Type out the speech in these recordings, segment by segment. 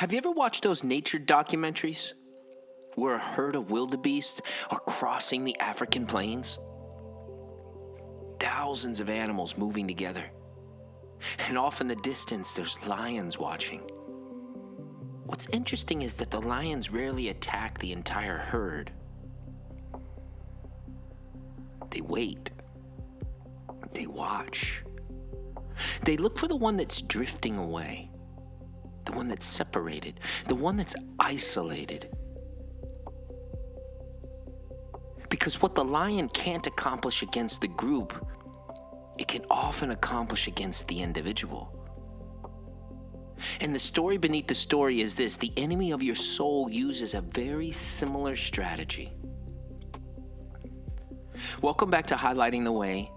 Have you ever watched those nature documentaries where a herd of wildebeest are crossing the African plains? Thousands of animals moving together. And off in the distance, there's lions watching. What's interesting is that the lions rarely attack the entire herd. They wait. They watch. They look for the one that's drifting away, the one that's separated, the one that's isolated. Because what the lion can't accomplish against the group, it can often accomplish against the individual. And the story beneath the story is this: the enemy of your soul uses a very similar strategy. Welcome back to Highlighting the Way,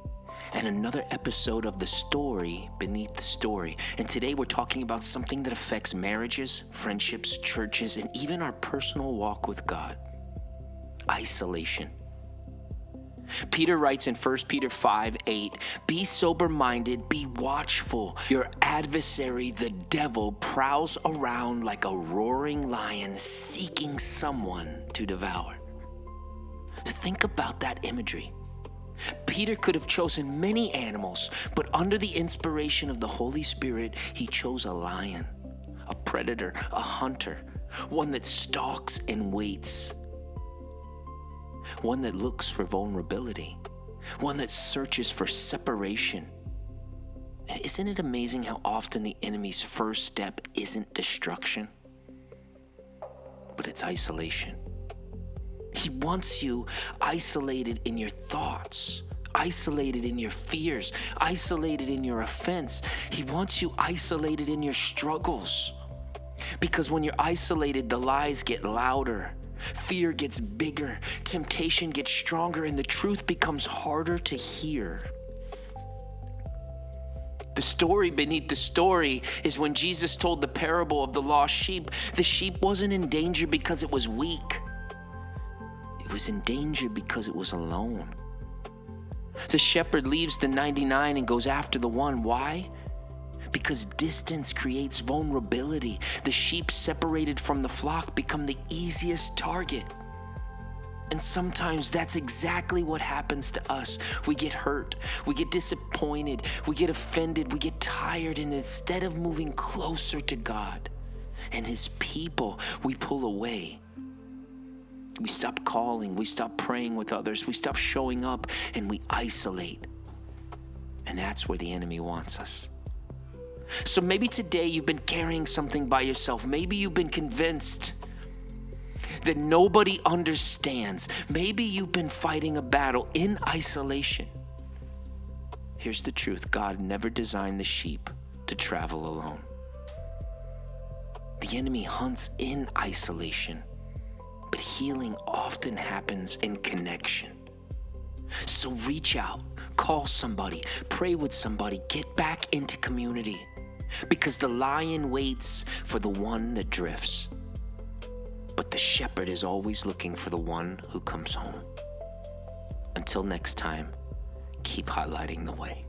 and another episode of the story beneath the story. And today we're talking about something that affects marriages, friendships, churches, and even our personal walk with God: isolation. Peter writes in 1 Peter 5:8, "Be sober-minded, be watchful. Your adversary, the devil, prowls around like a roaring lion seeking someone to devour." Think about that imagery. Peter could have chosen many animals, but under the inspiration of the Holy Spirit, he chose a lion, a predator, a hunter, one that stalks and waits. One that looks for vulnerability, one that searches for separation. And isn't it amazing how often the enemy's first step isn't destruction, but it's isolation? He wants you isolated in your thoughts, isolated in your fears, isolated in your offense. He wants you isolated in your struggles. Because when you're isolated, the lies get louder. Fear gets bigger, temptation gets stronger, and the truth becomes harder to hear. The story beneath the story is when Jesus told the parable of the lost sheep. The sheep wasn't in danger because it was weak. It was in danger because it was alone. The shepherd leaves the 99 and goes after the one. Why? Because distance creates vulnerability. The sheep separated from the flock become the easiest target. And sometimes that's exactly what happens to us. We get hurt, we get disappointed, we get offended, we get tired, and instead of moving closer to God and His people, we pull away. We stop calling, we stop praying with others, we stop showing up, and we isolate. And that's where the enemy wants us. So maybe today you've been carrying something by yourself. Maybe you've been convinced that nobody understands. Maybe you've been fighting a battle in isolation. Here's the truth: God never designed the sheep to travel alone. The enemy hunts in isolation, but healing often happens in connection. So reach out, call somebody, pray with somebody, get back into community. Because the lion waits for the one that drifts, but the shepherd is always looking for the one who comes home. Until next time, keep highlighting the way.